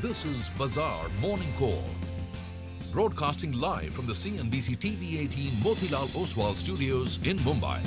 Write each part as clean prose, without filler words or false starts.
This is Bazaar Morning Call. Broadcasting live from the CNBC TV18 Motilal Oswal studios in Mumbai.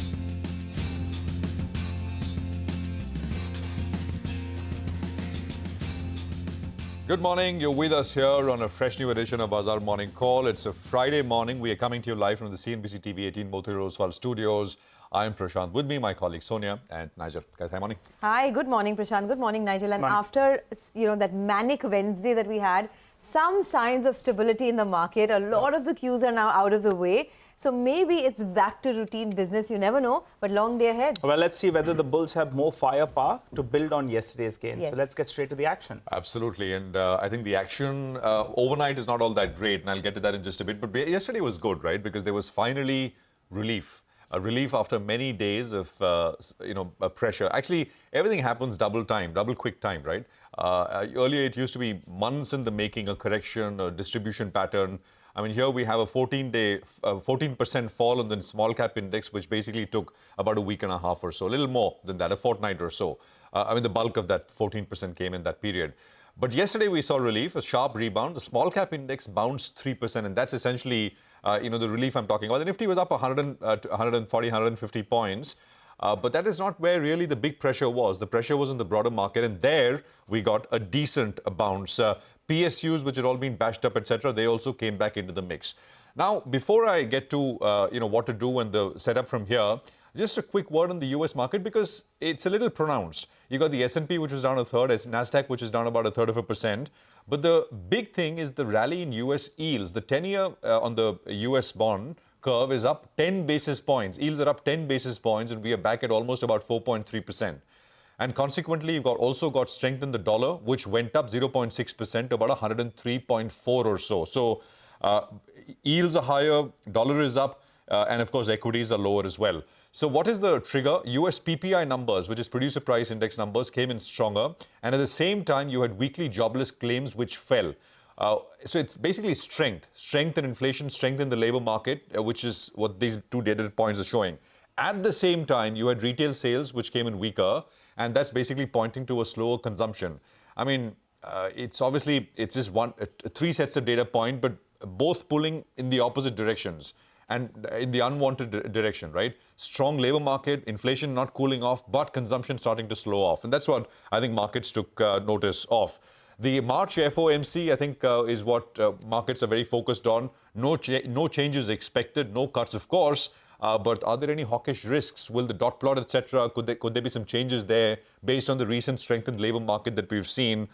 Good morning. You're with us here on a fresh new edition of Bazaar Morning Call. It's a Friday morning. We are coming to you live from the CNBC TV18 Motilal Oswal studios. I'm Prashant. With me, my colleague Sonia and Nigel. Guys, hi, morning. Hi, good morning, Prashant. Good morning, Nigel. And after, that manic Wednesday that we had, some signs of stability in the market. A lot of the cues are now out of the way. So maybe it's back to routine business. You never know, but long day ahead. Well, let's see whether the bulls have more firepower to build on yesterday's gains. Yes. So let's get straight to the action. Absolutely. And I think the action overnight is not all that great. And I'll get to that in just a bit. But yesterday was good, right? Because there was finally relief. A relief after many days of, pressure. Actually, everything happens double quick time, right? Earlier, it used to be months in the making, a correction, a distribution pattern. I mean, here we have a 14% fall on the small cap index, which basically took about a week and a half or so, a little more than that, a fortnight or so. The bulk of that 14% came in that period. But yesterday we saw relief, a sharp rebound. The small cap index bounced 3%, and that's essentially, the relief I'm talking about. The Nifty was up 140, 150 points. But that is not where really the big pressure was. The pressure was in the broader market, and there we got a decent bounce. PSUs, which had all been bashed up, etc., they also came back into the mix. Now, before I get to what to do and the setup from here, just a quick word on the US market because it's a little pronounced. You got the S&P, which was down a third, Nasdaq, which is down about 1/3%. But the big thing is the rally in US yields. The 10-year on the US bond curve is up 10 basis points. Yields are up 10 basis points, and we are back at almost about 4.3%. And consequently, you've also got strength in the dollar, which went up 0.6% to about 103.4 or so. So yields are higher, dollar is up, and of course, equities are lower as well. So what is the trigger? US PPI numbers, which is producer price index numbers, came in stronger. And at the same time, you had weekly jobless claims, which fell. So it's basically strength in inflation, strength in the labor market, which is what these two data points are showing. At the same time, you had retail sales, which came in weaker, and that's basically pointing to a slower consumption. I mean, it's just three sets of data point, but both pulling in the opposite directions and in the unwanted direction, right? Strong labor market, inflation not cooling off, but consumption starting to slow off. And that's what I think markets took notice of. The March FOMC, I think, is what markets are very focused on. No changes expected, no cuts, of course. But are there any hawkish risks? Will the dot plot, etc., could there be some changes there based on the recent strengthened labor market that we've seen?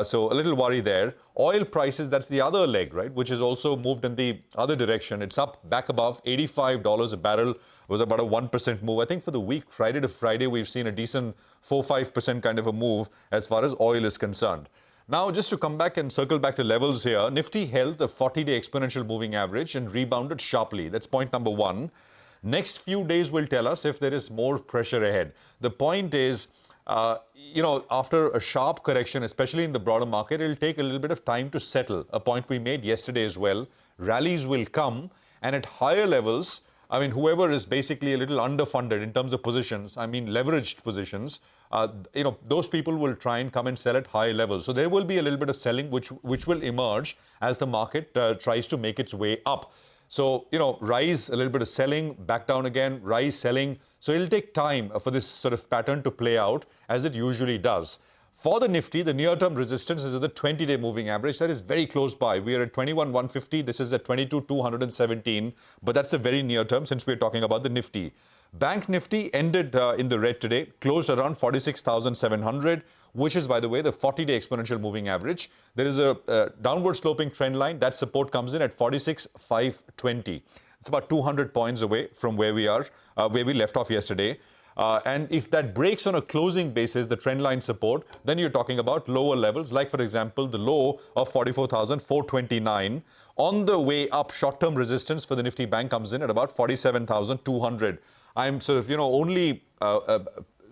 So a little worry there. Oil prices, that's the other leg, right, which has also moved in the other direction. It's up back above $85 a barrel. It was about a 1% move. I think for the week, Friday to Friday, we've seen a decent 4-5% kind of a move as far as oil is concerned. Now, just to come back and circle back to levels here, Nifty held the 40-day exponential moving average and rebounded sharply. That's point number one. Next few days will tell us if there is more pressure ahead. The point is, after a sharp correction, especially in the broader market, it'll take a little bit of time to settle. A point we made yesterday as well. Rallies will come, and at higher levels, I mean, whoever is basically a little underfunded in terms of positions, I mean, leveraged positions, those people will try and come and sell at high levels. So there will be a little bit of selling which will emerge as the market tries to make its way up. So, rise, a little bit of selling, back down again, rise, selling. So it'll take time for this sort of pattern to play out as it usually does. For the Nifty, the near-term resistance is at the 20-day moving average. That is very close by. We are at 21,150. This is at 22,217. But that's a very near term since we're talking about the Nifty. Bank Nifty ended in the red today, closed around 46,700, which is, by the way, the 40-day exponential moving average. There is a downward sloping trend line. That support comes in at 46,520. It's about 200 points away from where we are, where we left off yesterday. And if that breaks on a closing basis, the trend line support, then you're talking about lower levels, like, for example, the low of 44,429. On the way up, short-term resistance for the Nifty Bank comes in at about 47,200. I'm sort of, only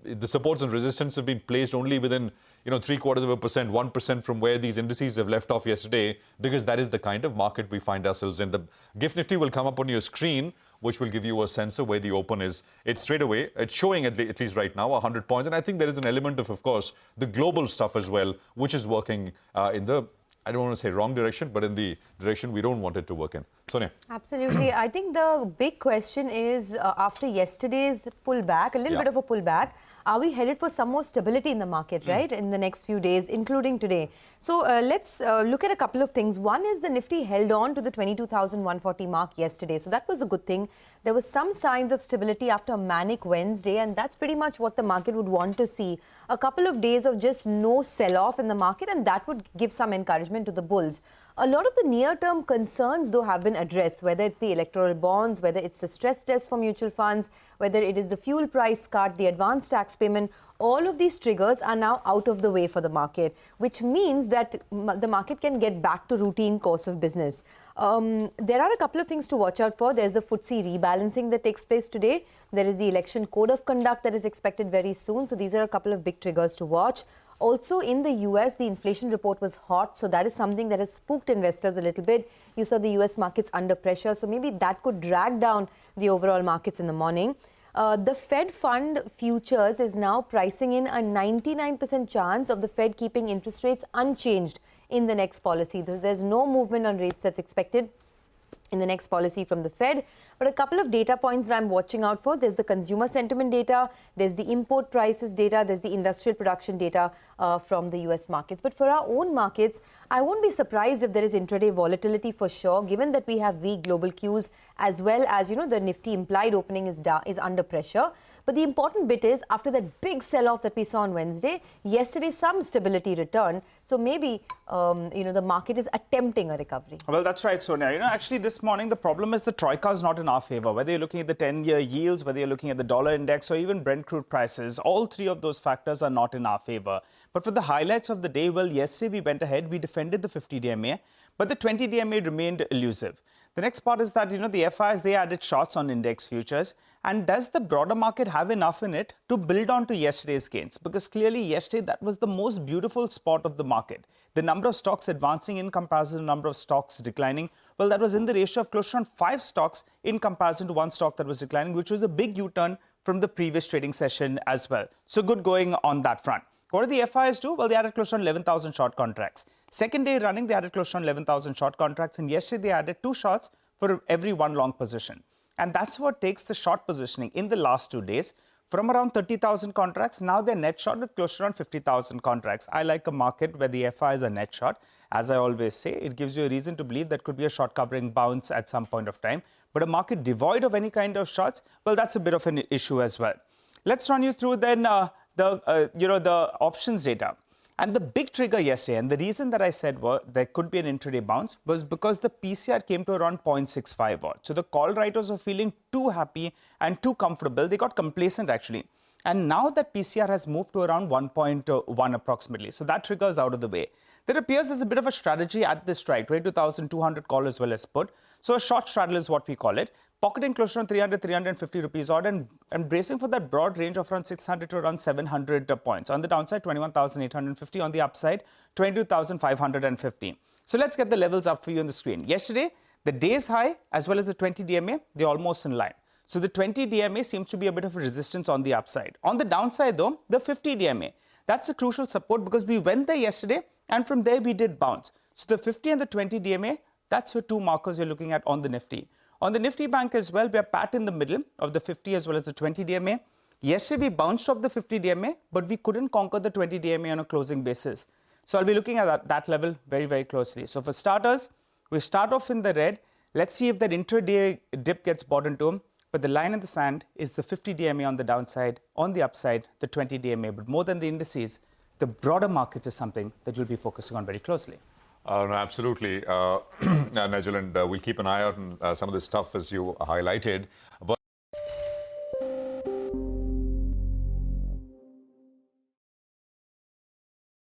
the supports and resistance have been placed only within, 0.75%, 1% from where these indices have left off yesterday, because that is the kind of market we find ourselves in. The GIFT Nifty will come up on your screen. which will give you a sense of where the open is. It's straight away. It's showing at least right now 100 points. And I think there is an element of course, the global stuff as well, which is working in the, I don't want to say wrong direction, but in the direction we don't want it to work in. Sonia. Absolutely. I think the big question is after yesterday's pullback, a little bit of a pullback, are we headed for some more stability in the market, right, in the next few days, including today? So let's look at a couple of things. One is the Nifty held on to the 22,140 mark yesterday. So that was a good thing. There was some signs of stability after a manic Wednesday, and that's pretty much what the market would want to see. A couple of days of just no sell-off in the market, and that would give some encouragement to the bulls. A lot of the near-term concerns, though, have been addressed, whether it's the electoral bonds, whether it's the stress test for mutual funds, whether it is the fuel price cut, the advance tax payment. All of these triggers are now out of the way for the market, which means that the market can get back to routine course of business. There are a couple of things to watch out for. There's the FTSE rebalancing that takes place today. There is the election code of conduct that is expected very soon. So these are a couple of big triggers to watch. Also, in the US, the inflation report was hot. So that is something that has spooked investors a little bit. You saw the US markets under pressure. So maybe that could drag down the overall markets in the morning. The Fed fund futures is now pricing in a 99% chance of the Fed keeping interest rates unchanged in the next policy. There's no movement on rates that's expected in the next policy from the Fed. But a couple of data points that I'm watching out for. There's the consumer sentiment data, there's the import prices data, there's the industrial production data from the US markets. But for our own markets, I won't be surprised if there is intraday volatility for sure, given that we have weak global cues as well as, the Nifty implied opening is under pressure. But the important bit is, after that big sell-off that we saw on Wednesday, yesterday some stability returned. So maybe, the market is attempting a recovery. Well, that's right, Sonia. Actually, this morning, the problem is the troika is not in our favor. Whether you're looking at the 10-year yields, whether you're looking at the dollar index, or even Brent crude prices, all three of those factors are not in our favor. But for the highlights of the day, well, yesterday we went ahead, we defended the 50 DMA, but the 20 DMA remained elusive. The next part is that, the FIs, they added shots on index futures. And does the broader market have enough in it to build on to yesterday's gains? Because clearly yesterday, that was the most beautiful spot of the market. The number of stocks advancing in comparison to the number of stocks declining, well, that was in the ratio of close to 5 stocks in comparison to 1 stock that was declining, which was a big U-turn from the previous trading session as well. So good going on that front. What did the FIs do? Well, they added close to 11,000 short contracts. Second day running, they added close to 11,000 short contracts. And yesterday, they added 2 shorts for every 1 long position. And that's what takes the short positioning in the last 2 days from around 30,000 contracts. Now they're net short with close to around 50,000 contracts. I like a market where the FI is a net short. As I always say, it gives you a reason to believe that could be a short covering bounce at some point of time. But a market devoid of any kind of shorts, well, that's a bit of an issue as well. Let's run you through then the options data. And the big trigger yesterday, and the reason that I said there could be an intraday bounce, was because the PCR came to around 0.65 odd. So the call writers were feeling too happy and too comfortable. They got complacent actually. And now that PCR has moved to around 1.1 approximately. So that trigger is out of the way. There appears there's a bit of a strategy at this strike, 22,200 call as well as put. So a short straddle is what we call it. Pocketing close to 300, 350 rupees odd and bracing for that broad range of around 600 to around 700 points. On the downside, 21,850. On the upside, 22,550. So let's get the levels up for you on the screen. Yesterday, the day's high as well as the 20 DMA, they're almost in line. So the 20 DMA seems to be a bit of a resistance on the upside. On the downside though, the 50 DMA, that's a crucial support because we went there yesterday and from there we did bounce. So the 50 and the 20 DMA, that's the 2 markers you're looking at on the Nifty. On the Nifty bank as well, we are pat in the middle of the 50 as well as the 20 DMA. Yesterday, we bounced off the 50 DMA, but we couldn't conquer the 20 DMA on a closing basis. So I'll be looking at that level very, very closely. So for starters, we start off in the red. Let's see if that intraday dip gets bought into. But the line in the sand is the 50 DMA on the downside, on the upside, the 20 DMA. But more than the indices, the broader markets is something that you'll be focusing on very closely. No, absolutely, Nigel, and we'll keep an eye out on some of this stuff as you highlighted. But